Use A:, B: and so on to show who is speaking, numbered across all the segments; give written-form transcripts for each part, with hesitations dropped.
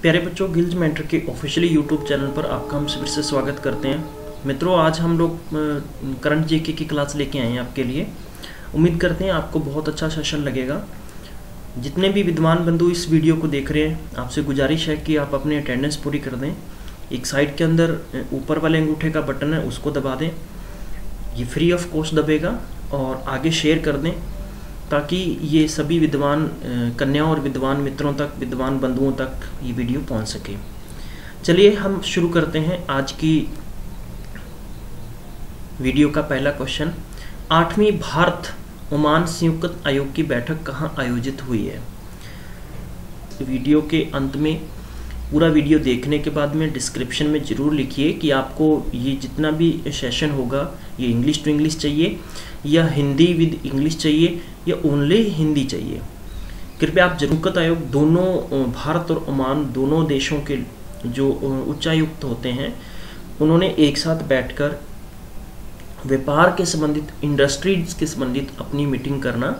A: प्यारे बच्चों, गिल्ज मेंटर के ऑफिशियली यूट्यूब चैनल पर आपका हम फिर से स्वागत करते हैं। मित्रों, आज हम लोग करंट जीके की क्लास लेके आए हैं आपके लिए। उम्मीद करते हैं आपको बहुत अच्छा सेशन लगेगा। जितने भी विद्वान बंधु इस वीडियो को देख रहे हैं, आपसे गुजारिश है कि आप अपनी अटेंडेंस पूरी कर दें। एक साइड के अंदर ऊपर वाले अंगूठे का बटन है, उसको दबा दें। ये फ्री ऑफ कॉस्ट दबेगा और आगे शेयर कर दें ताकि ये सभी विद्वान कन्याओं और विद्वान मित्रों तक, विद्वान बंधुओं तक ये वीडियो पहुंच सके। चलिए हम शुरू करते हैं आज की वीडियो का पहला क्वेश्चन। 8वीं भारत ओमान संयुक्त आयोग की बैठक कहाँ आयोजित हुई है? वीडियो के अंत में पूरा वीडियो देखने के बाद में डिस्क्रिप्शन में ज़रूर लिखिए कि आपको ये जितना भी सेशन होगा ये इंग्लिश टू इंग्लिश चाहिए या हिंदी विद इंग्लिश चाहिए या ओनली हिंदी चाहिए। कृपया आप संयुक्त आयोग दोनों, भारत और ओमान दोनों देशों के जो उच्चायुक्त होते हैं, उन्होंने एक साथ बैठकर व्यापार के संबंधित, इंडस्ट्रीज के संबंधित अपनी मीटिंग करना।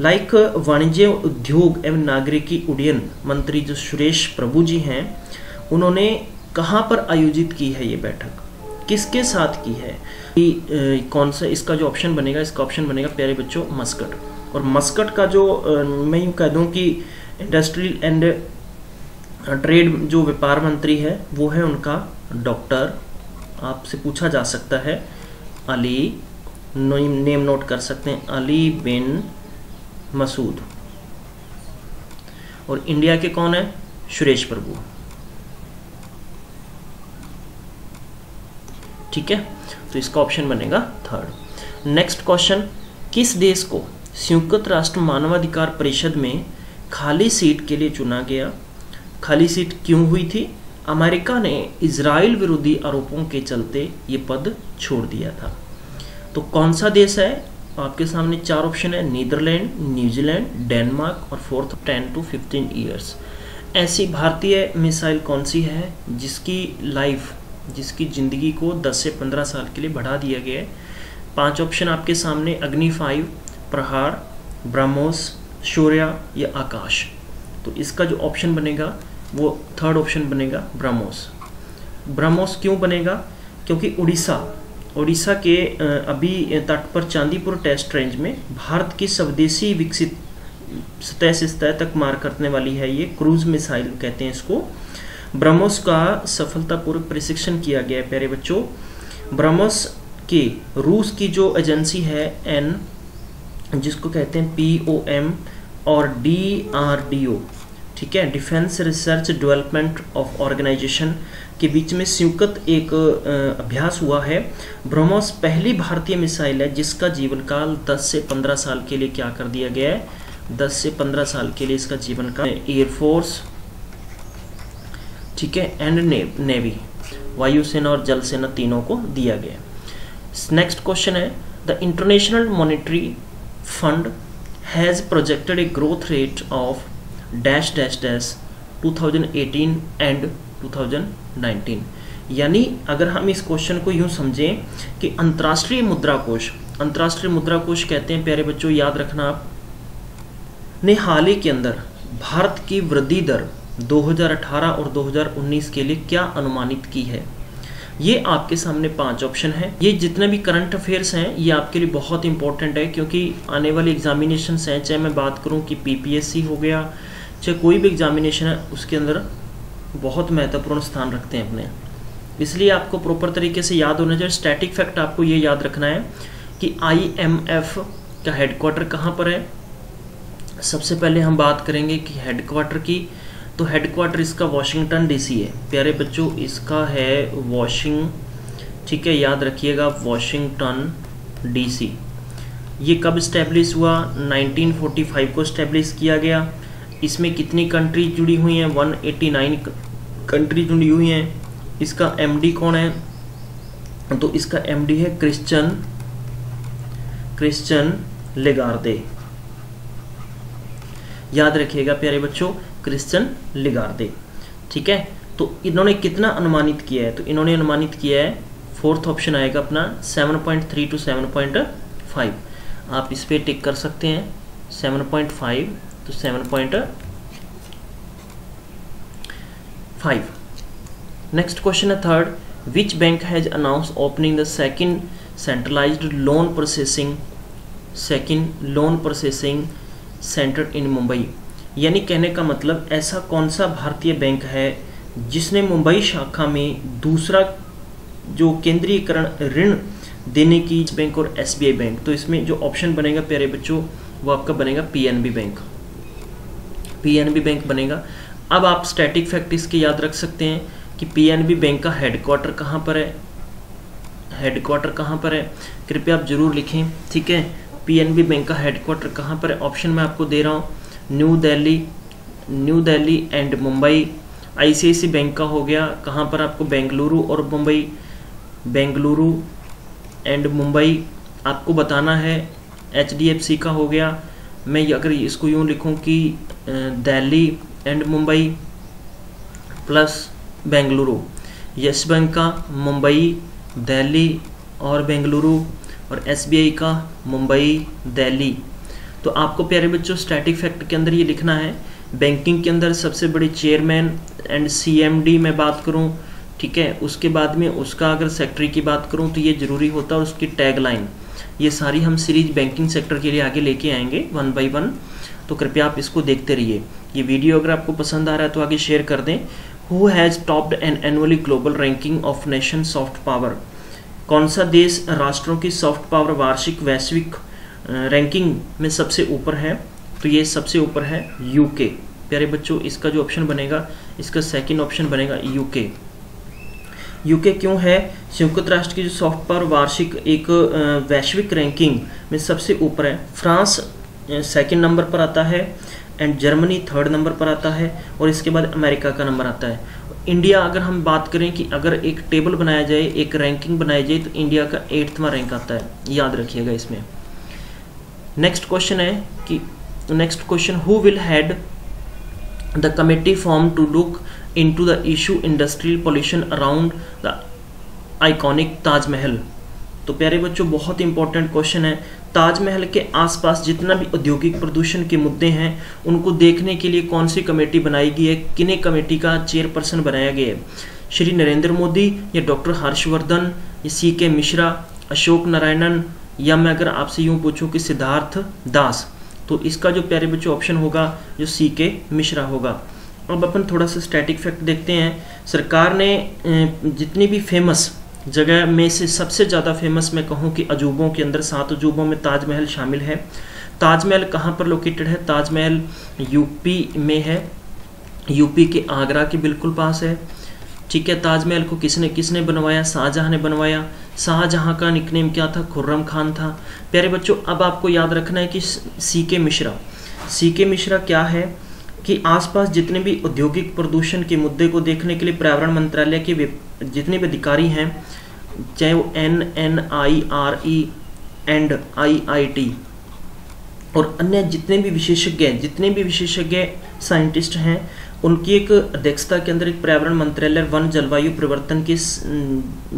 A: लाइक वाणिज्य, उद्योग एवं नागरिकी उड्डयन मंत्री जो सुरेश प्रभु जी हैं, उन्होंने कहाँ पर आयोजित की है ये बैठक, किसके साथ की है? कौन सा इसका जो ऑप्शन बनेगा, इसका ऑप्शन बनेगा प्यारे बच्चों मस्कट। और मस्कट का जो मैं यूँ कह दूँ कि इंडस्ट्रियल एंड ट्रेड जो व्यापार मंत्री है वो है उनका डॉक्टर, आपसे पूछा जा सकता है, अली, नेम नोट कर सकते हैं, अली बिन मसूद। और इंडिया के कौन है? सुरेश प्रभु। ठीक है, तो इसका ऑप्शन बनेगा थर्ड। नेक्स्ट क्वेश्चन, किस देश को संयुक्त राष्ट्र मानवाधिकार परिषद में खाली सीट के लिए चुना गया? खाली सीट क्यों हुई थी? अमेरिका ने इजराइल विरोधी आरोपों के चलते ये पद छोड़ दिया था। तो कौन सा देश है? आपके सामने चार ऑप्शन है, नीदरलैंड, न्यूजीलैंड, डेनमार्क और फोर्थ 10 to 15 ईयर्स। ऐसी भारतीय मिसाइल कौन सी है जिसकी लाइफ, जिसकी ज़िंदगी को 10 से 15 साल के लिए बढ़ा दिया गया है? 5 ऑप्शन आपके सामने, अग्नि 5, प्रहार, ब्रह्मोस, शौर्य या आकाश। तो इसका जो ऑप्शन बनेगा वो थर्ड ऑप्शन बनेगा, ब्रह्मोस। ब्रह्मोस क्यों बनेगा? क्योंकि उड़ीसा के अभी तट पर चांदीपुर टेस्ट रेंज में भारत की स्वदेशी विकसित सतह से सतह तक मार करने वाली है ये क्रूज मिसाइल कहते हैं इसको। ब्रह्मोस का सफलतापूर्वक प्रशिक्षण किया गया है प्यारे बच्चों। ब्रह्मोस की रूस की जो एजेंसी है एन, जिसको कहते हैं POM और DRDO, ठीक है, defence research development of organisation के बीच में संयुक्त एक अभ्यास हुआ है। ब्रह्मोस पहली भारतीय मिसाइल है जिसका जीवन काल 10 से 15 साल के लिए क्या कर दिया गया है? 10 से 15 साल के लिए इसका जीवन काल एयरफोर्स, ठीक है, एंड नेवी, वायुसेना और जल सेना तीनों को दिया गया। नेक्स्ट क्वेश्चन है, the international monetary fund has projected a growth rate of dash dash dash 2018 and 2019। यानी अगर हम इस क्वेश्चन को यूं समझें कि अंतर्राष्ट्रीय मुद्रा कोष कहते हैं प्यारे बच्चों, याद रखना आप, ने हाल ही के अंदर भारत की वृद्धि दर 2018 और 2019 के लिए क्या अनुमानित की है? ये आपके सामने 5 ऑप्शन है। ये जितने भी करंट अफेयर्स हैं ये आपके लिए बहुत इंपॉर्टेंट है, क्योंकि आने वाले एग्जामिनेशन हैं, चाहे मैं बात करूं कि PPSC हो गया, चाहे कोई भी एग्जामिनेशन है, उसके अंदर बहुत महत्वपूर्ण स्थान रखते हैं अपने। इसलिए आपको प्रॉपर तरीके से याद होना चाहिए। स्टैटिक फैक्ट आपको ये याद रखना है कि IMF का हेडक्वार्टर कहाँ पर है। सबसे पहले हम बात करेंगे कि हेडक्वार्टर की, तो हेडक्वार्टर इसका वाशिंगटन DC है प्यारे बच्चों, इसका है ठीक है, याद रखिएगा, वाशिंगटन DC। ये कब इस्टेब्लिश हुआ? 1945 को इस्टेब्लिश किया गया। इसमें कितनी कंट्री जुड़ी हुई हैं? 189 कंट्री जुड़ी हुई हैं। इसका MD कौन है? तो इसका MD है क्रिश्चियन लेगार्दे। याद रखिएगा प्यारे बच्चों, क्रिश्चियन लेगार्दे, ठीक है। तो इन्होंने कितना अनुमानित किया है? तो इन्होंने अनुमानित किया है, फोर्थ ऑप्शन आएगा अपना 7.3 to 7.5। आप इस पे टिक कर सकते हैं 7.5 तो 7. 5। नेक्स्ट क्वेश्चन है third, which bank has announce opening the second centralised loan processing centre in Mumbai. यानी कहने का मतलब ऐसा कौन सा भारतीय बैंक है जिसने मुंबई शाखा में दूसरा जो केंद्रीयकरण ऋण देने की बैंक और एसबीआई बैंक। तो इसमें जो ऑप्शन बनेगा प्यारे बच्चों वो आपका बनेगा पीएनबी बैंक, पीएनबी बैंक बनेगा। अब आप स्टैटिक फैक्ट इसके याद रख सकते हैं कि पीएनबी बैंक का हेडक्वार्टर कहाँ पर है, हेडक्वार्टर कहाँ पर है, कृपया आप जरूर लिखें, ठीक है। पीएनबी बैंक का हेडक्वार्टर कहाँ पर है, ऑप्शन मैं आपको दे रहा हूँ, New Delhi and Mumbai. ICICI bank का हो गया कहाँ पर आपको, बेंगलुरु और मुंबई, बेंगलुरु एंड मुंबई आपको बताना है। एचडीएफसी का हो गया, मैं अगर इसको यूँ लिखूँ कि Delhi and Mumbai plus Bengaluru. Yes bank का मुंबई, दिल्ली और बेंगलुरु, और एसबीआई का मुंबई, दिल्ली। तो आपको प्यारे बच्चों स्टैटिक फैक्ट के अंदर ये लिखना है, बैंकिंग के अंदर सबसे बड़ी चेयरमैन एंड सीएमडी मैं बात करूं, ठीक है, उसके बाद में उसका अगर सेक्रेटरी की बात करूं तो ये जरूरी होता है, और उसकी टैग लाइन, ये सारी हम सीरीज बैंकिंग सेक्टर के लिए आगे लेके आएंगे 1 बाय 1। तो कृपया आप इसको देखते रहिए। ये वीडियो अगर आपको पसंद आ रहा है तो आगे शेयर कर दें। Who has topped an annually global ranking of nation soft power. कौन सा देश राष्ट्रों की सॉफ्ट पावर वार्षिक वैश्विक रैंकिंग में सबसे ऊपर है, तो ये सबसे ऊपर है यूके। प्यारे बच्चों इसका जो ऑप्शन बनेगा, इसका सेकंड ऑप्शन बनेगा यूके। यूके क्यों है, संयुक्त राष्ट्र की जो सॉफ्ट पावर वार्षिक एक वैश्विक रैंकिंग में सबसे ऊपर है। फ्रांस सेकंड नंबर पर आता है एंड जर्मनी थर्ड नंबर पर आता है, और इसके बाद अमेरिका का नंबर आता है। इंडिया अगर हम बात करें कि अगर एक टेबल बनाया जाए, एक रैंकिंग बनाई जाए, तो इंडिया का 8वां रैंक आता है, याद रखिएगा इसमें। नेक्स्ट क्वेश्चन है कि next question, who will head the committee form to look into the issue industrial pollution around the iconic Taj Mahal. तो प्यारे बच्चों बहुत इंपॉर्टेंट क्वेश्चन है। ताजमहल के आसपास जितना भी औद्योगिक प्रदूषण के मुद्दे हैं उनको देखने के लिए कौन सी कमेटी बनाई गई है, किन्हें कमेटी का चेयरपर्सन बनाया गया है, श्री नरेंद्र मोदी या डॉक्टर हर्षवर्धन या सीके मिश्रा, अशोक नारायणन, या मैं अगर आपसे यूं पूछूं कि सिद्धार्थ दास, तो इसका जो प्यारे बच्चों ऑप्शन होगा जो सीके मिश्रा होगा। अब अपन थोड़ा सा स्टैटिक फैक्ट देखते हैं। सरकार ने जितनी भी फेमस जगह में से सबसे ज़्यादा फेमस मैं कहूँ कि अजूबों के अंदर 7 अजूबों में ताजमहल शामिल है। ताजमहल कहाँ पर लोकेटेड है, ताजमहल यूपी में है, यूपी के आगरा के बिल्कुल पास है, ठीक है। ताजमहल को किसने बनवाया, शाहजहां ने बनवाया। शाहजहां का निकनेम क्या था, खुर्रम खान था। प्यारे बच्चों अब आपको याद रखना है कि सीके मिश्रा क्या है कि आसपास जितने भी औद्योगिक प्रदूषण के मुद्दे को देखने के लिए पर्यावरण मंत्रालय के जितने भी अधिकारी हैं, चाहे वो NNIRE एंड IIT और अन्य जितने भी विशेषज्ञ साइंटिस्ट हैं, उनकी एक अध्यक्षता के अंदर एक पर्यावरण मंत्रालय वन जलवायु परिवर्तन की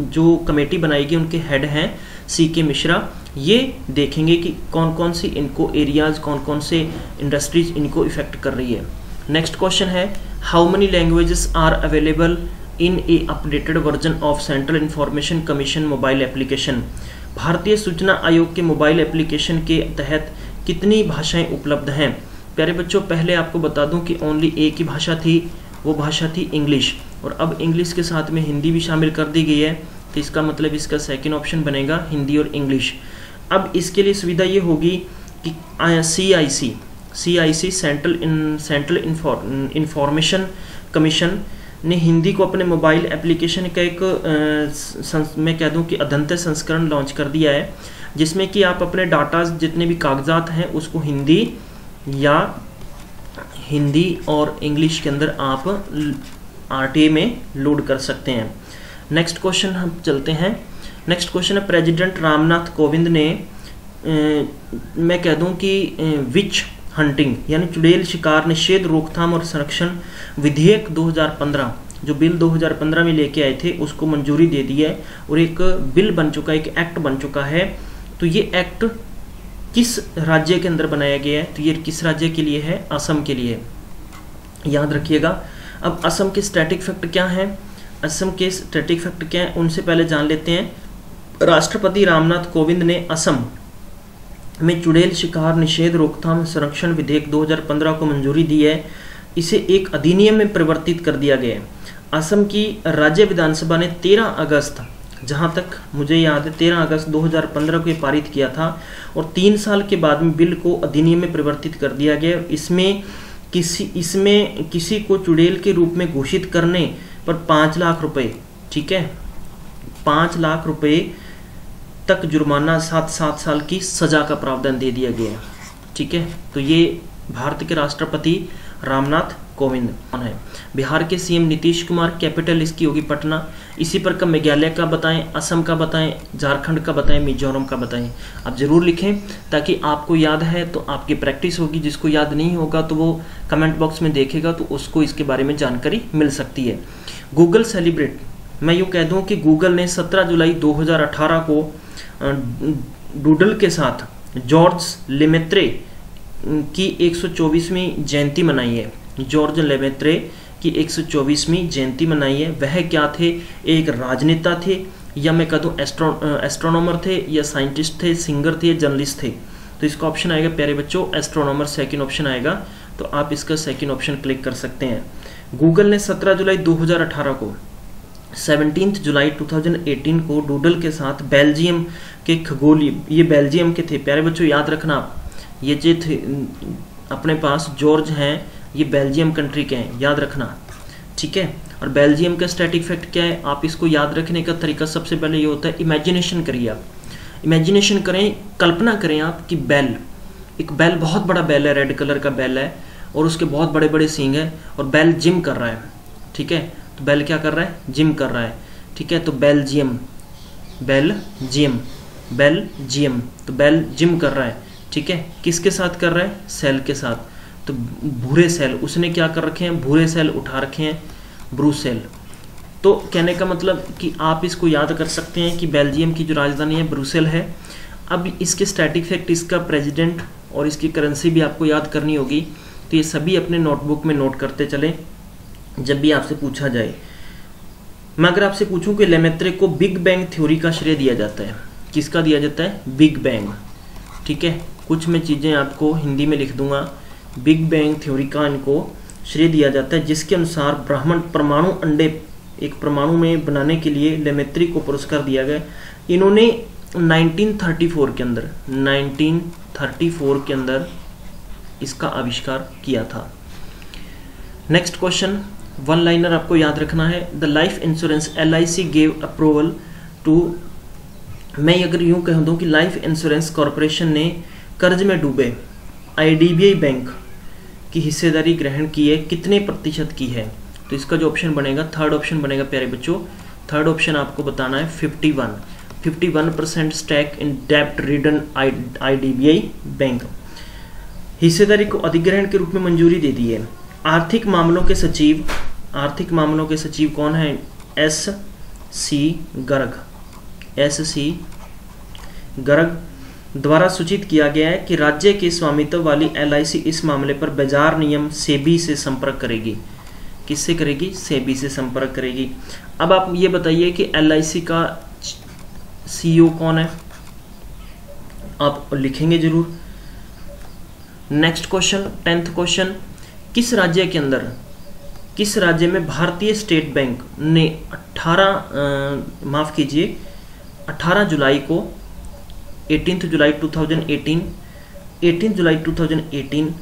A: जो कमेटी बनाई गई, उनके हेड हैं सीके मिश्रा। ये देखेंगे कि कौन कौन सी इनको एरियाज, कौन कौन से इंडस्ट्रीज इनको इफेक्ट कर रही है। नेक्स्ट क्वेश्चन है, how many languages are available in a updated version of central information commission mobile application. भारतीय सूचना आयोग के मोबाइल एप्लीकेशन के तहत कितनी भाषाएं उपलब्ध हैं। प्यारे बच्चों पहले आपको बता दूं कि ओनली एक ही भाषा थी, वो भाषा थी इंग्लिश, और अब इंग्लिश के साथ में हिंदी भी शामिल कर दी गई है, तो इसका मतलब इसका सेकंड ऑप्शन बनेगा हिंदी और इंग्लिश। अब इसके लिए सुविधा ये होगी कि CIC सेंट्रल इंफॉर्मेशन कमीशन ने हिंदी को अपने मोबाइल एप्लीकेशन का एक मैं कह दूं कि अद्यतन संस्करण लॉन्च कर दिया है, जिसमें कि आप अपने डाटा जितने भी कागजात हैं उसको हिंदी और इंग्लिश के अंदर आप RTA में लोड कर सकते हैं। नेक्स्ट क्वेश्चन हम चलते हैं। नेक्स्ट क्वेश्चन है, प्रेसिडेंट रामनाथ कोविंद ने मैं कह दूं कि विच हंटिंग यानी चुड़ैल शिकार निषेध रोकथाम और संरक्षण विधेयक 2015 जो बिल 2015 में लेके आए थे उसको मंजूरी दे दी है, और एक बिल बन चुका है, एक एक्ट बन चुका है। तो ये एक्ट किस राज्य के अंदर बनाया गया है, तो ये किस राज्य के लिए है, असम के लिए। याद रखिएगा अब असम के स्टैटिक फैक्ट क्या हैं, असम के स्टैटिक फैक्ट क्या हैं उनसे पहले जान लेते हैं। राष्ट्रपति रामनाथ कोविंद ने असम में चुड़ैल शिकार निषेध रोकथाम संरक्षण विधेयक 2015 को मंजूरी दी है। इसे एक अधिनियम में परिवर्तित कर दिया गया है। असम की राज्य विधानसभा ने 13 अगस्त, जहां तक मुझे याद है 13 अगस्त 2015 को ये पारित किया था और 3 साल के बाद में बिल को अधिनियम में परिवर्तित कर दिया गया। इसमें किसी को चुड़ैल के रूप में घोषित करने पर 5 लाख रुपए, ठीक है, 5 लाख रुपए तक जुर्माना, 7 साल की सजा का प्रावधान दे दिया गया है, ठीक है। तो ये भारत के राष्ट्रपति रामनाथ कोविंद है। बिहार के सीएम नीतीश कुमार, कैपिटल इसकी होगी पटना। इसी पर मेघालय का बताएं, असम का बताएं, झारखंड का बताएं, मिजोरम का बताएं। आप जरूर लिखें ताकि आपको याद है तो आपकी प्रैक्टिस होगी, जिसको याद नहीं होगा तो वो कमेंट बॉक्स में देखेगा तो उसको इसके बारे में जानकारी मिल सकती है। गूगल सेलिब्रेट, मैं यूँ कह दूँ कि गूगल ने 17 जुलाई 2018 को डूडल के साथ जॉर्ज लेमेत्रे की 124वीं जयंती मनाई है। जॉर्ज लेमेत्रे की 124वीं जयंती मनाई है। वह क्या थे, एक राजनेता थे या मैं कह दूँ एस्ट्रोनॉमर थे या साइंटिस्ट थे, सिंगर थे या जर्नलिस्ट थे। तो इसका ऑप्शन आएगा प्यारे बच्चों एस्ट्रोनॉमर, सेकंड ऑप्शन आएगा। तो आप इसका सेकंड ऑप्शन क्लिक कर सकते हैं। गूगल ने 17 जुलाई 2018 को 17 जुलाई 2018 को डूडल के साथ बेल्जियम के खगोलीय, ये बेल्जियम के थे प्यारे बच्चों, याद रखना आप, ये जो थे अपने पास जॉर्ज हैं ये बेल्जियम कंट्री के हैं, याद रखना, ठीक है। और बेल्जियम का स्टैटिक फैक्ट क्या है, आप इसको याद रखने का तरीका सबसे पहले ये होता है, इमेजिनेशन करिए आप, इमेजिनेशन करें, कल्पना करें आप कि बैल, एक बैल, बहुत बड़ा बैल है, रेड कलर का बैल है और उसके बहुत बड़े बड़े सींग है और बैल जिम कर रहा है, ठीक है। तो बैल क्या कर रहा है, जिम कर रहा है, ठीक है। तो बेल्जियम, बेल्जियम, बेल्जियम, तो बैल जिम कर रहा है, ठीक है। किसके साथ कर रहा है, सेल के साथ। तो भूरे सेल, उसने क्या कर रखे हैं, भूरे सेल उठा रखे हैं, ब्रुसेल। तो कहने का मतलब कि आप इसको याद कर सकते हैं कि बेल्जियम की जो राजधानी है ब्रुसेल है। अब इसके स्टैटिक फैक्ट, इसका प्रेसिडेंट और इसकी करेंसी भी आपको याद करनी होगी। तो ये सभी अपने नोटबुक में नोट करते चलें जब भी आपसे पूछा जाए। मैं अगर आपसे पूछूं कि लेमेत्रे को बिग बैंग थ्योरी का श्रेय दिया जाता है, किसका दिया जाता है, बिग बैंग, ठीक है। कुछ मैं चीज़ें आपको हिंदी में लिख दूंगा। बिग बैंग थ्योरी का इनको श्रेय दिया जाता है, जिसके अनुसार ब्राह्मण परमाणु अंडे एक परमाणु में बनाने के लिए लेमेत्रे को पुरस्कार दिया गया। इन्होंने 1934 के अंदर इसका आविष्कार किया था। नेक्स्ट क्वेश्चन, वन लाइनर आपको याद रखना है। The life insurance LIC gave approval to, मैं अगर यूं कह दूं कि लाइफ इंश्योरेंस कॉरपोरेशन ने कर्ज में डूबे IDBI बैंक की हिस्सेदारी ग्रहण की है, कितने प्रतिशत की है। तो इसका जो ऑप्शन बनेगा, थर्ड ऑप्शन बनेगा प्यारे बच्चों। थर्ड ऑप्शन आपको बताना है 51% स्टैक इन डेब्ट रिडन IDBI बैंक। हिस्सेदारी को अधिग्रहण के रूप में मंजूरी दे दी है। आर्थिक मामलों के सचिव कौन है, SC गर्ग द्वारा सूचित किया गया है कि राज्य के स्वामित्व वाली LIC इस मामले पर बाजार नियम सेबी से संपर्क करेगी। किससे करेगी, सेबी से संपर्क करेगी। अब आप ये बताइए कि LIC का CEO कौन है, आप लिखेंगे जरूर। नेक्स्ट क्वेश्चन, 10th क्वेश्चन, किस राज्य में भारतीय स्टेट बैंक ने 18 जुलाई को 18 जुलाई 2018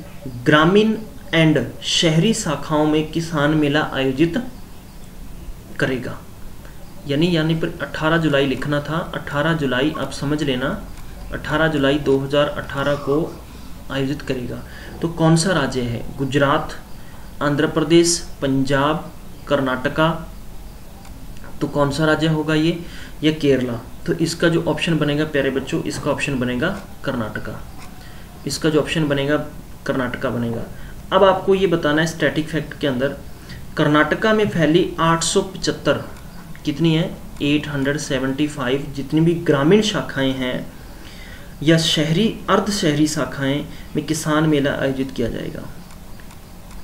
A: ग्रामीण एंड शहरी शाखाओं में किसान मेला आयोजित करेगा। यानी पर 18 जुलाई लिखना था, 18 जुलाई आप समझ लेना, 18 जुलाई 2018 को आयोजित करेगा। तो कौन सा राज्य है, गुजरात, आंध्र प्रदेश, पंजाब, कर्नाटका। तो कौन सा राज्य होगा ये, या केरला। तो इसका जो ऑप्शन बनेगा प्यारे बच्चों, इसका ऑप्शन बनेगा कर्नाटका। इसका जो ऑप्शन बनेगा कर्नाटका बनेगा। अब आपको ये बताना है स्टैटिक फैक्ट के अंदर, कर्नाटका में फैली 875, कितनी है, 875 जितनी भी ग्रामीण शाखाएं हैं या शहरी अर्ध शहरी शाखाएं में किसान मेला आयोजित किया जाएगा।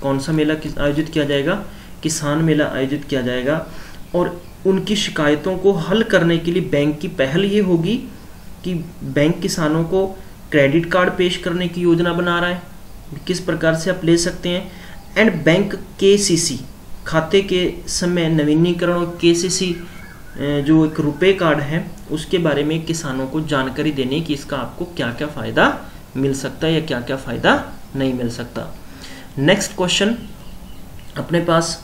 A: कौन सा मेला आयोजित किया जाएगा, किसान मेला आयोजित किया जाएगा और उनकी शिकायतों को हल करने के लिए बैंक की पहल ये होगी कि बैंक किसानों को क्रेडिट कार्ड पेश करने की योजना बना रहा है, किस प्रकार से आप ले सकते हैं, एंड बैंक केसीसी खाते के समय नवीनीकरण और केसीसी जो एक रुपए कार्ड है उसके बारे में किसानों को जानकारी देने की इसका आपको क्या क्या फ़ायदा मिल सकता है या क्या क्या फ़ायदा नहीं मिल सकता। नेक्स्ट क्वेश्चन अपने पास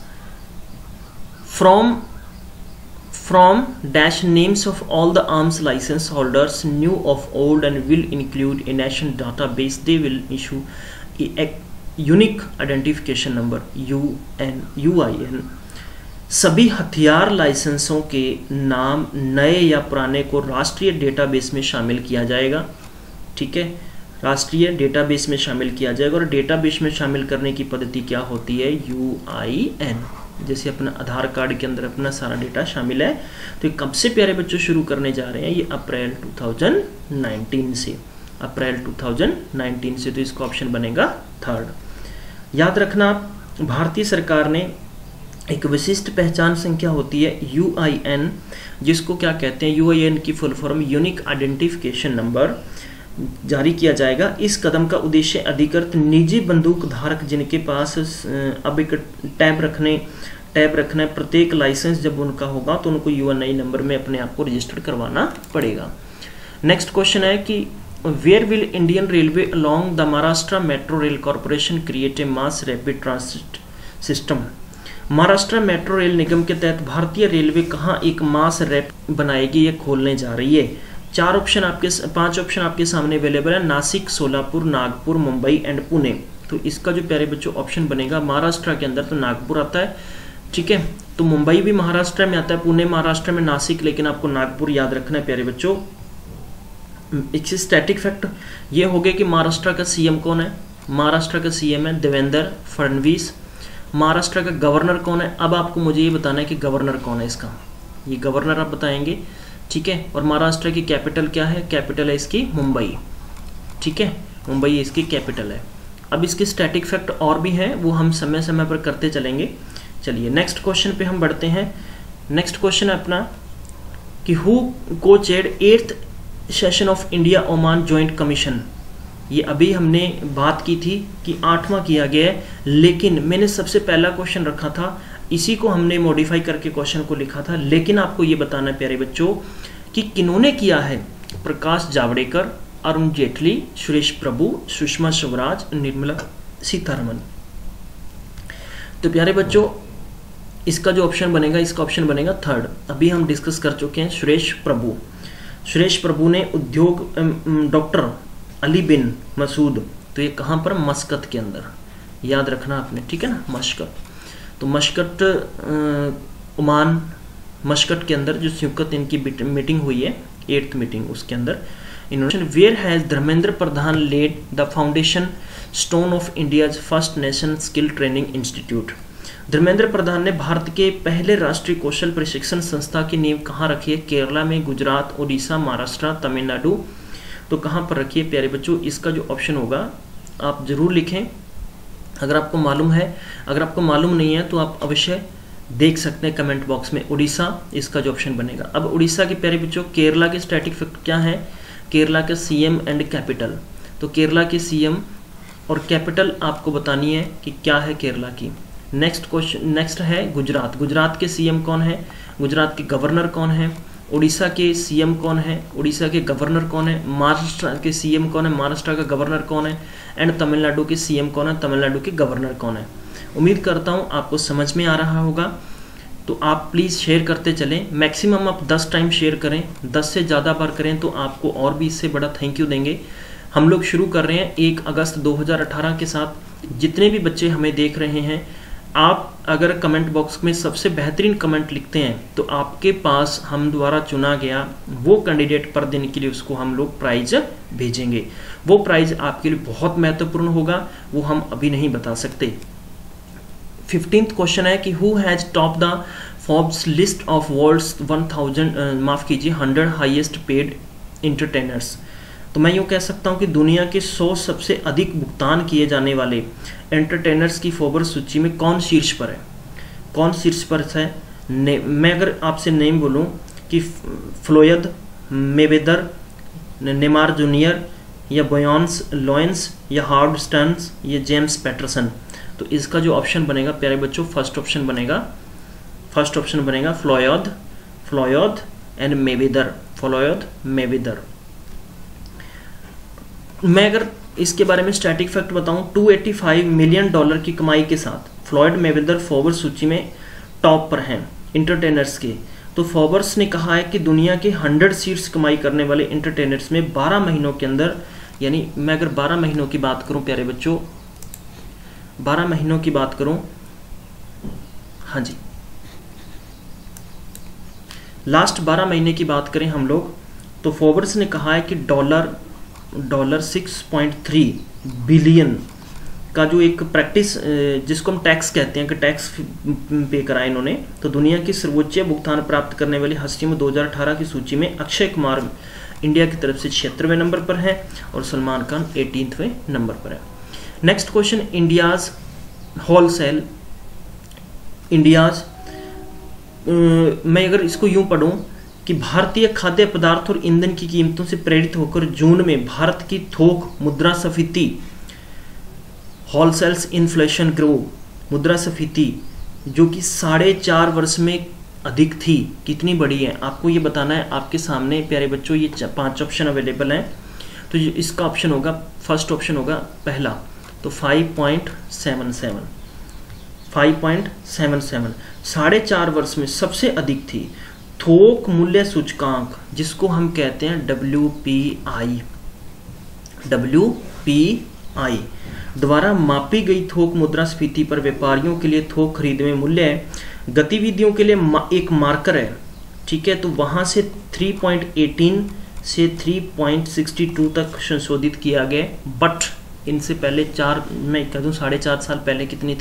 A: from dash names of all the arms license holders new of old and will include a national database. They will issue a unique identification number UIN। सभी हथियार लाइसेंसों के नाम नए या पुराने को राष्ट्रीय डेटाबेस में शामिल किया जाएगा। ठीक है, राष्ट्रीय डेटाबेस में शामिल किया जाएगा और डेटाबेस में शामिल करने की पद्धति क्या होती है, UIN। जैसे अपना आधार कार्ड के अंदर अपना सारा डेटा शामिल है। तो ये कब से प्यारे बच्चों शुरू करने जा रहे हैं, ये अप्रैल 2019 से, अप्रैल 2019 से। तो इसका ऑप्शन बनेगा थर्ड। याद रखना भारतीय सरकार ने एक विशिष्ट पहचान संख्या होती है UIN, जिसको क्या कहते हैं, UIN की full form unique identification number, जारी किया जाएगा। इस कदम का उद्देश्य अधिकृत निजी बंदूक धारक जिनके पास अब एक टैब रखना है, प्रत्येक लाइसेंस जब उनका होगा तो उनको UIN नंबर में अपने आप को रजिस्टर करवाना पड़ेगा। नेक्स्ट क्वेश्चन है कि where will Indian railway along the Maharashtra metro rail corporation create a mass rapid transit system. Maharashtra metro rail निगम के तहत भारतीय रेलवे कहाँ एक मास रैप बनाएगी, ये खोलने जा रही है। 5 ऑप्शन आपके सामने अवेलेबल है, नासिक, सोलापुर, नागपुर, मुंबई एंड पुणे। तो इसका जो प्यारे बच्चों ऑप्शन बनेगा महाराष्ट्र के अंदर तो नागपुर आता है। ठीक है, तो मुंबई भी महाराष्ट्र में आता है, पुणे महाराष्ट्र में, नासिक, लेकिन आपको नागपुर याद रखना है प्यारे बच्चों। एक स्टैटिक फैक्ट ये हो गया कि महाराष्ट्र का सीएम कौन है, महाराष्ट्र का सीएम है देवेंद्र फडणवीस। महाराष्ट्र का गवर्नर कौन है, अब आपको मुझे ये बताना है कि गवर्नर कौन है इसका, ये गवर्नर आप बताएंगे। ठीक है, और महाराष्ट्र की कैपिटल क्या है, कैपिटल है इसकी मुंबई। ठीक है, मुंबई इसकी कैपिटल है। अब इसके स्टैटिक फैक्ट और भी हैं, वो हम समय समय पर करते चलेंगे। चलिए नेक्स्ट क्वेश्चन पे हम बढ़ते हैं। नेक्स्ट क्वेश्चन है अपना कि who co chaired 8th session of India Oman joint commission. ये अभी हमने बात की थी कि 8वां किया गया है, लेकिन मैंने सबसे पहला क्वेश्चन रखा था, इसी को हमने मॉडिफाई करके क्वेश्चन को लिखा था। लेकिन आपको ये बताना है प्यारे बच्चों कि किन्होंने किया है, प्रकाश जावड़ेकर, अरुण जेटली, सुरेश प्रभु, सुषमा स्वराज, निर्मला सीतारमन। तो प्यारे बच्चों इसका जो ऑप्शन बनेगा, इसका ऑप्शन बनेगा थर्ड। अभी हम डिस्कस कर चुके हैं सुरेश प्रभु। सुरेश प्रभु ने उद्योग डॉक्टर अली बिन मसूद, तो ये कहाँ पर, मस्कत के अंदर, याद रखना आपने। ठीक है ना, मस्कत। तो मस्कट ओमान, मस्कट के अंदर जो संयुक्त इनकी मीटिंग हुई है 8th मीटिंग, उसके अंदर इन्होंने where has Dharmendra Pradhan laid the foundation stone of India's first national skill training institute. Dharmendra Pradhan ने भारत के पहले राष्ट्रीय कौशल प्रशिक्षण संस्था की नींव कहाँ रखी है, केरला में, गुजरात, उड़ीसा, महाराष्ट्र, तमिलनाडु। तो कहाँ पर रखी है प्यारे बच्चों, इसका जो ऑप्शन होगा आप जरूर लिखें अगर आपको मालूम है। अगर आपको मालूम नहीं है तो आप अवश्य देख सकते हैं कमेंट बॉक्स में। उड़ीसा इसका जो ऑप्शन बनेगा। अब उड़ीसा के प्यारे बच्चों केरला के स्टैटिक फैक्ट क्या है, केरला के सीएम एंड कैपिटल। तो केरला के सीएम और कैपिटल आपको बतानी है कि क्या है केरला की। नेक्स्ट क्वेश्चन, नेक्स्ट है गुजरात। गुजरात के सीएम कौन है, गुजरात के गवर्नर कौन है। उड़ीसा के सीएम कौन है, उड़ीसा के गवर्नर कौन है। महाराष्ट्र के सीएम कौन है, महाराष्ट्र का गवर्नर कौन है। एंड तमिलनाडु के सीएम कौन है, तमिलनाडु के गवर्नर कौन है। उम्मीद करता हूँ आपको समझ में आ रहा होगा। तो आप प्लीज़ शेयर करते चलें, मैक्सिमम आप 10 टाइम शेयर करें, 10 से ज़्यादा बार करें तो आपको और भी इससे बड़ा थैंक यू देंगे। हम लोग शुरू कर रहे हैं 1 अगस्त 2018 के साथ। जितने भी बच्चे हमें देख रहे हैं, आप अगर कमेंट बॉक्स में सबसे बेहतरीन कमेंट लिखते हैं तो आपके पास हम द्वारा चुना गया वो कैंडिडेट पर दिन के लिए उसको हम लोग प्राइज भेजेंगे। वो प्राइज आपके लिए बहुत महत्वपूर्ण होगा, वो हम अभी नहीं बता सकते। 15th क्वेश्चन है कि who has top the Forbes list of world's 100 highest paid entertainers. तो मैं यूँ कह सकता हूँ कि दुनिया के 100 सबसे अधिक भुगतान किए जाने वाले एंटरटेनर्स की फोर्ब्स सूची में कौन शीर्ष पर है। कौन शीर्ष पर है? मैं अगर आपसे नेम बोलूं कि फ्लोयड मेवेदर, नेमार जूनियर, या बॉयंस लॉयंस, या हार्ड स्टर्न्स, या जेम्स पैटरसन, तो इसका जो ऑप्शन बनेगा प्यारे बच्चों फर्स्ट ऑप्शन बनेगा Floyd and Mayweather, Floyd Mayweather. मैं अगर इसके बारे में स्टैटिक फैक्ट बताऊं, $285 मिलियन की कमाई के साथ फ्लोयड मेवेदर फोर्ब्स सूची में टॉप पर हैं इंटरटेनर्स के। तो फोर्ब्स ने कहा है कि दुनिया के 100 सीट्स कमाई करने वाले इंटरटेनर्स में 12 महीनों के अंदर, यानी मैं अगर 12 महीनों की बात करूं प्यारे बच्चों, 12 महीनों की बात करूं, हाँ जी, लास्ट 12 महीने की बात करें हम लोग, तो फोर्ब्स ने कहा है कि डॉलर 6.3 बिलियन का जो एक प्रैक्टिस, जिसको हम टैक्स कहते हैं कि टैक्स पे करा इन्होंने, तो दुनिया की सर्वोच्च भुगतान प्राप्त करने वाली हस्तियों में 2018 की सूची में अक्षय कुमार इंडिया की तरफ से 76वें नंबर पर है और सलमान खान 18वें नंबर पर है। Next question, India's wholesale, India's, मैं अगर इसको यूं पढ़ूं कि भारतीय खाद्य पदार्थ और ईंधन की कीमतों से प्रेरित होकर जून में भारत की थोक मुद्रास्फीति, होलसेल्स इन्फ्लेशन ग्रो, मुद्रास्फीति जो कि 4.5 वर्ष में अधिक थी, कितनी बड़ी है आपको ये बताना है। आपके सामने प्यारे बच्चों ये 5 ऑप्शन अवेलेबल हैं, तो इसका ऑप्शन होगा, फर्स्ट ऑप्शन होगा पहला, तो 5.77, 5.77 4.5 वर्ष में सबसे अधिक थी। थोक मूल्य सूचकांक जिसको हम कहते हैं WPI द्वारा मापी गई थोक मुद्रास्फीति पर व्यापारियों के लिए थोक खरीद में मूल्य गतिविधियों के लिए एक मार्कर है, ठीक है। तो वहां से 3.18 से 3.62 तक संशोधित किया गया, बट इनसे पहले मैं कह दूं 4.5 साल पहले कितनी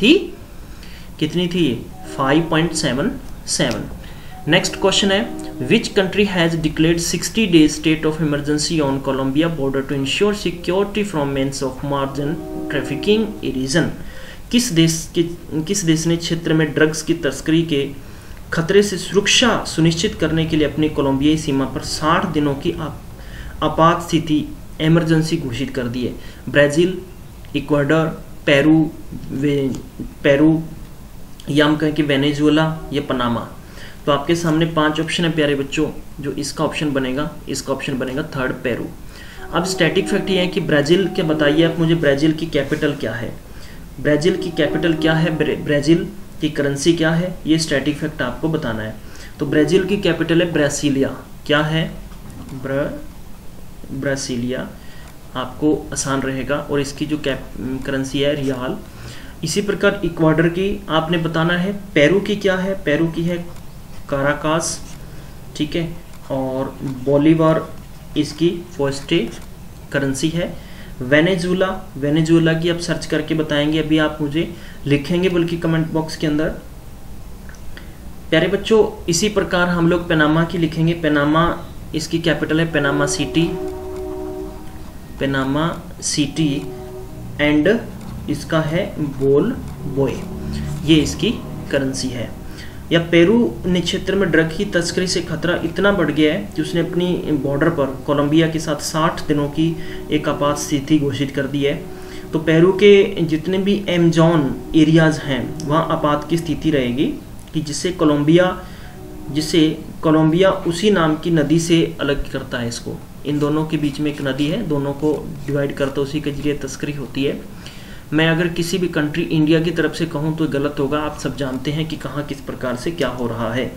A: थी 5.77। नेक्स्ट क्वेश्चन है, which country has declared 60 days state of emergency on Colombia border to ensure security from men's of margin trafficking in region. किस देश ने क्षेत्र में ड्रग्स की तस्करी के खतरे से सुरक्षा सुनिश्चित करने के लिए अपनी कोलंबियाई सीमा पर 60 दिनों की आपात स्थिति इमरजेंसी घोषित कर दी है? ब्राजील, इक्वाडोर, पेरू या हम कहें कि वेनेजुएला या पनामा। तो आपके सामने 5 ऑप्शन है प्यारे बच्चों, जो इसका ऑप्शन बनेगा थर्ड, पेरू। अब स्टैटिक फैक्ट ये है कि ब्राजील क्या, बताइए आप मुझे, ब्राजील की कैपिटल क्या है? ब्राजील की करेंसी क्या है? ये स्टैटिक फैक्ट आपको बताना है। तो ब्राजील की कैपिटल है ब्रासिलिया। क्या है? ब्रासिलिया, आपको आसान रहेगा। और इसकी जो करेंसी है रियाल। इसी प्रकार इक्वाडोर की आपने बताना है। पेरू की क्या है? पेरू की है काराकास, ठीक है। और बोलीवार इसकी फोस्टे करेंसी है। वेनेजुएला की आप सर्च करके बताएंगे, अभी आप मुझे लिखेंगे बल्कि कमेंट बॉक्स के अंदर। प्यारे बच्चों इसी प्रकार हम लोग पनामा की लिखेंगे। पनामा इसकी कैपिटल है पनामा सिटी एंड इसका है बोलबोए, ये इसकी करेंसी है। या पेरू ने क्षेत्र में ड्रग की तस्करी से खतरा इतना बढ़ गया है कि उसने अपनी बॉर्डर पर कोलंबिया के साथ 60 दिनों की एक आपात स्थिति घोषित कर दी है। तो पेरू के जितने भी एमेजॉन एरियाज हैं वहाँ आपात की स्थिति रहेगी, कि जिसे कोलंबिया उसी नाम की नदी से अलग करता है इसको। इन दोनों के बीच में एक नदी है, दोनों को डिवाइड करता है, उसी के जरिए तस्करी होती है। मैं अगर किसी भी कंट्री इंडिया की तरफ से कहूँ तो गलत होगा, आप सब जानते हैं कि कहाँ किस प्रकार से क्या हो रहा है।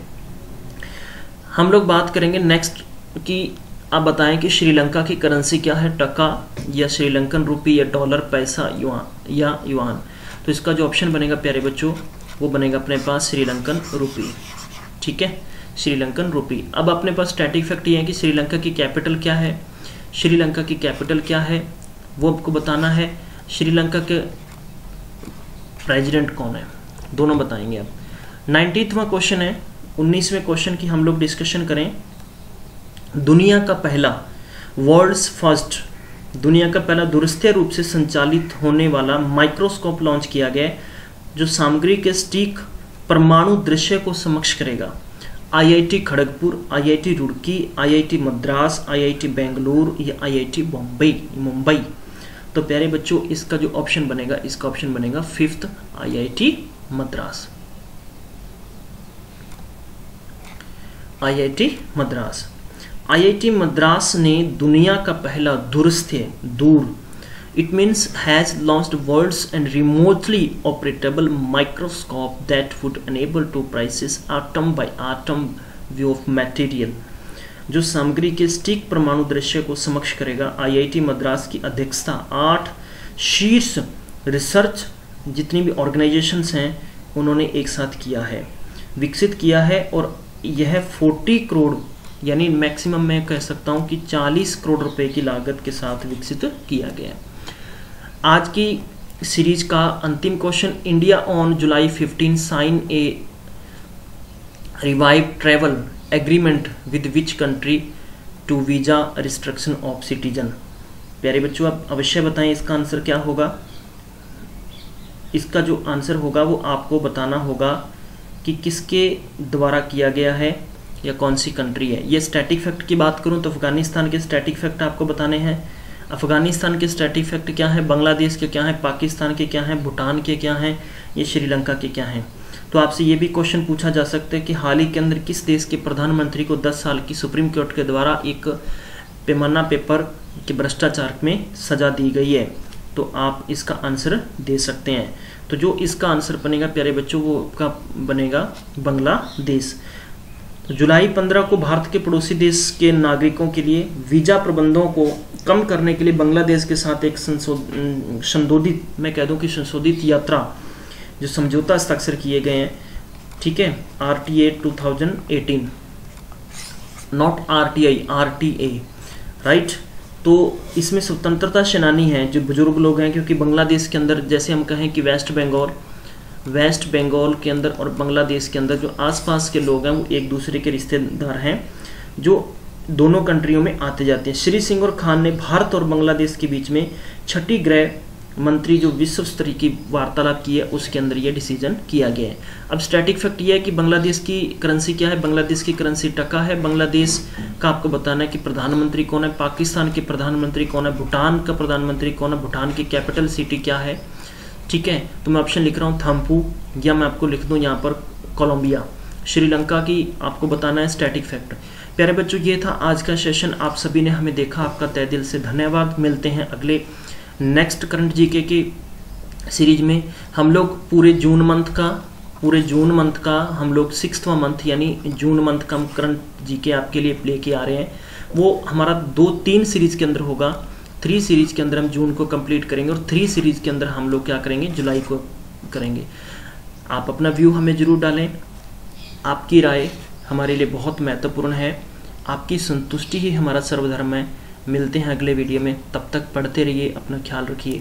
A: हम लोग बात करेंगे नेक्स्ट कि आप बताएं कि श्रीलंका की करेंसी क्या है? टका या श्रीलंकन रुपी या डॉलर, पैसा, युआन। तो इसका जो ऑप्शन बनेगा प्यारे बच्चों वो बनेगा अपने पास श्रीलंकन रुपी, ठीक है, श्रीलंकन रुपी। अब अपने पास स्टैटिक फैक्ट ये है कि श्रीलंका की कैपिटल क्या है? श्रीलंका की कैपिटल क्या है वो आपको बताना है। श्रीलंका के प्रेसिडेंट कौन है, दोनों बताएंगे आप। 19वां क्वेश्चन है। 19वें क्वेश्चन की हम लोग डिस्कशन करें। दुनिया का पहला दूरस्थ रूप से संचालित होने वाला माइक्रोस्कोप लॉन्च किया गया है, जो सामग्री के स्टिक परमाणु दृश्य को समक्ष करेगा? IIT Kharagpur, IIT Roorkee, IIT Madras, IIT Bengaluru या आईआईटी मुंबई। तो प्यारे बच्चों इसका जो ऑप्शन बनेगा, इसका ऑप्शन बनेगा 5th IIT Madras. IIT Madras. IIT Madras ने दुनिया का पहला दूर it means has launched world's and remotely operatable microscope that would enable to process atom by atom view of material, जो सामग्री के सटीक परमाणु दृश्य को समक्ष करेगा। आईआईटी मद्रास की अध्यक्षता 8 शीर्ष रिसर्च जितनी भी ऑर्गेनाइजेशंस हैं उन्होंने एक साथ किया है, विकसित किया है, और यह 40 करोड़ यानी मैक्सिमम मैं कह सकता हूं कि 40 करोड़ रुपए की लागत के साथ विकसित किया गया है। आज की सीरीज का अंतिम question, India on July 15 sign a revive travel agreement with which country to visa restriction of citizen. प्यारे बच्चों आप अवश्य बताएं इसका आंसर क्या होगा। इसका जो आंसर होगा वो आपको बताना होगा कि किसके द्वारा किया गया है या कौन सी कंट्री है। ये स्टैटिक फैक्ट की बात करूं तो अफगानिस्तान के स्टैटिक फैक्ट आपको बताने हैं। अफगानिस्तान के स्टैटिक फैक्ट क्या है, बांग्लादेश के क्या है, पाकिस्तान के क्या हैं, भूटान के क्या हैं, ये श्रीलंका के क्या हैं। तो आपसे ये भी क्वेश्चन पूछा जा सकता है कि हाल ही के अंदर किस देश के प्रधानमंत्री को 10 साल की सुप्रीम कोर्ट के द्वारा एक पैमाना पेपर के भ्रष्टाचार में सजा दी गई है। तो आप इसका आंसर दे सकते हैं। तो जो इसका आंसर बनेगा प्यारे बच्चों वो आपका बनेगा बांग्लादेश। तो जुलाई 15 को भारत के पड़ोसी देश के नागरिकों के लिए वीजा प्रबंधों को कम करने के लिए बांग्लादेश के साथ एक संशोधित, मैं कह दूं कि संशोधित यात्रा जो समझौता हस्ताक्षर किए गए हैं, ठीक है, RTA 2018, not RTI, RTA, right. तो इसमें स्वतंत्रता सेनानी हैं जो बुजुर्ग लोग हैं, क्योंकि बांग्लादेश के अंदर जैसे हम कहें कि वेस्ट बंगाल के अंदर और बांग्लादेश के अंदर जो आसपास के लोग हैं वो एक दूसरे के रिश्तेदार हैं जो दोनों कंट्रियों में आते जाते हैं। श्री सिंह और खान ने भारत और बांग्लादेश के बीच में 6ठी गृह मंत्री जो विश्व स्तरीय की वार्तालाप की है उसके अंदर ये डिसीजन किया गया है। अब स्टैटिक फैक्ट ये है कि बांग्लादेश की करेंसी क्या है, बांग्लादेश की करेंसी टका है। बांग्लादेश का आपको बताना है कि प्रधानमंत्री कौन है, पाकिस्तान के प्रधानमंत्री कौन है, भूटान का प्रधानमंत्री कौन है, भूटान की कैपिटल सिटी क्या है, ठीक है। तो मैं ऑप्शन लिख रहा हूँ थाम्पू, या मैं आपको लिख दूँ यहाँ पर कोलंबिया। श्रीलंका की आपको बताना है स्टैटिक फैक्ट। प्यारे बच्चों ये था आज का सेशन, आप सभी ने हमें देखा, आपका तहे दिल से धन्यवाद। मिलते हैं अगले नेक्स्ट करंट जीके की सीरीज में। हम लोग पूरे जून मंथ का हम लोग 6वां मंथ यानी जून मंथ का करंट जीके आपके लिए लेके आ रहे हैं। वो हमारा 2-3 सीरीज के अंदर होगा। 3 सीरीज के अंदर हम जून को कंप्लीट करेंगे और 3 सीरीज के अंदर हम लोग क्या करेंगे, जुलाई को करेंगे। आप अपना व्यू हमें जरूर डालें, आपकी राय हमारे लिए बहुत महत्वपूर्ण है। आपकी संतुष्टि ही हमारा सर्वधर्म है। मिलते हैं अगले वीडियो में, तब तक पढ़ते रहिए, अपना ख्याल रखिए।